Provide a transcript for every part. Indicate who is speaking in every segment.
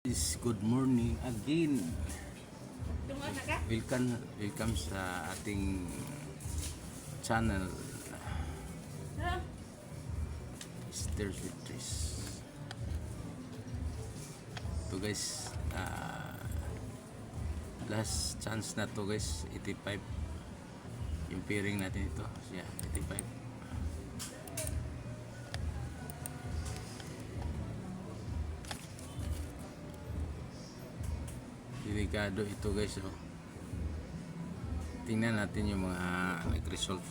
Speaker 1: Good morning again. Welcome sa ating channel, Stairs with Trees. Ito guys, last chance na to guys, 85. Yung pairing natin ito, siya 85. Delikado ito guys, oh. Tingnan natin yung mga nag-resolve.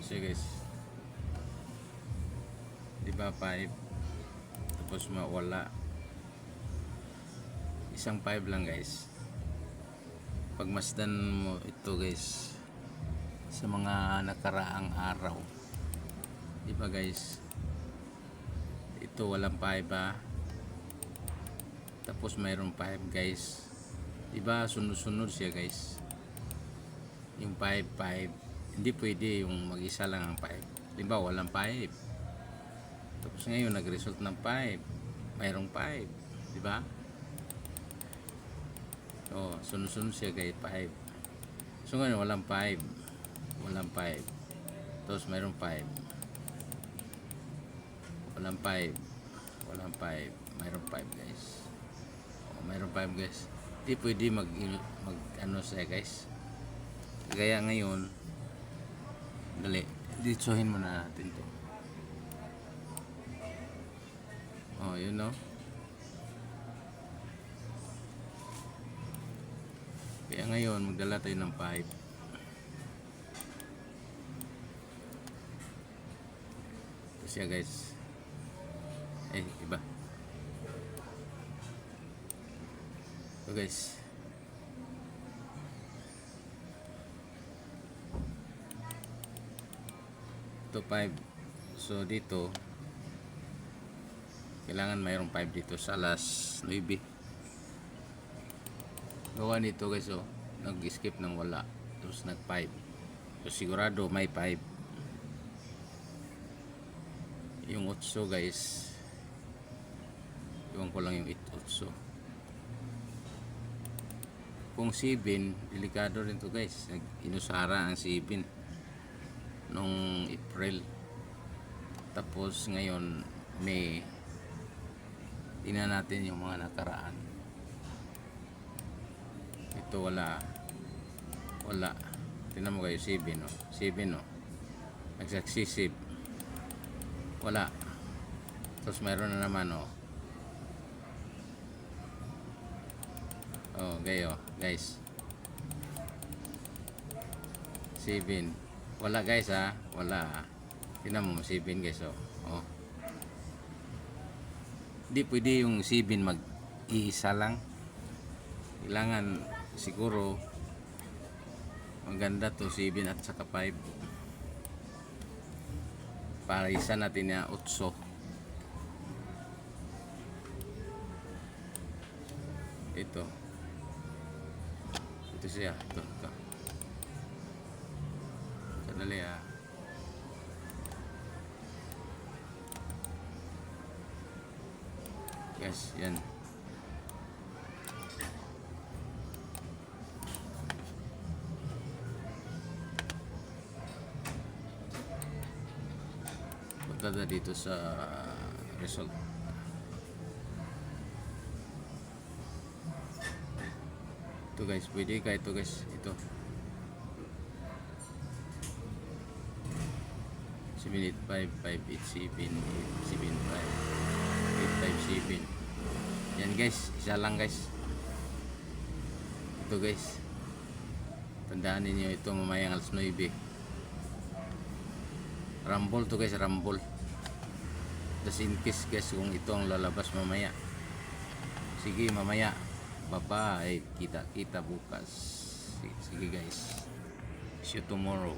Speaker 1: Kasi guys, diba 5 tapos mawala isang 5 lang guys. Pagmasdan mo ito guys sa mga nakaraang araw, diba guys, ito walang 5 tapos mayroong 5 guys, diba sunod-sunod siya guys. Yung 5 hindi pwede yung mag-isa lang ang 5, diba walang 5 tapos ngayon nag-result ng 5, mayroong 5, diba? So sunod-sunod siya guys, 5. So ngayon walang 5 tapos mayroong 5, walang 5, mayroong 5 guys. Mayroong 5 guys. Hindi pwede mag ano siya guys. Kaya ngayon, dali, ditsuhin muna natin to. Oh, you know. Kaya ngayon, magdala tayo ng 5. Ito siya guys. Iba. So guys, ito 5. So dito kailangan mayroong 5 dito sa alas 9. Gawa nito guys, oh, nag-skip ng wala terus nag 5. So sigurado may 5. Yung 8 guys, iwan ko lang yung 8. Kung 7, delikado rin to guys. Inusara ang 7 nung April. Tapos ngayon May. Tingnan natin yung mga nakaraan. Ito wala. Tingnan mo kayo, 7 no. 7 no. Nagsuccessive. Wala. Tapos mayroon na naman oh. Oh, gayo, guys. 7. Wala guys ha, wala. Tingnan mo 7 guys, oh. Oh. Hindi pwede yung 7 mag-iisa lang. Kailangan siguro maganda to 7 at saka 5. Para isa natin na 8. Ito siya, ito. Sadali yes, yan. Punta na dito sa result. Ito guys, pwede ka ito guys, ito 785 587 857 yan guys, isa lang guys. Ito guys, tandaan ninyo ito mamayang alas 9. Rumble to guys, rumble. Just in case guys kung ito ang lalabas mamaya. Sige mamaya, bye-bye, kita bukas. Sige guys, see you tomorrow.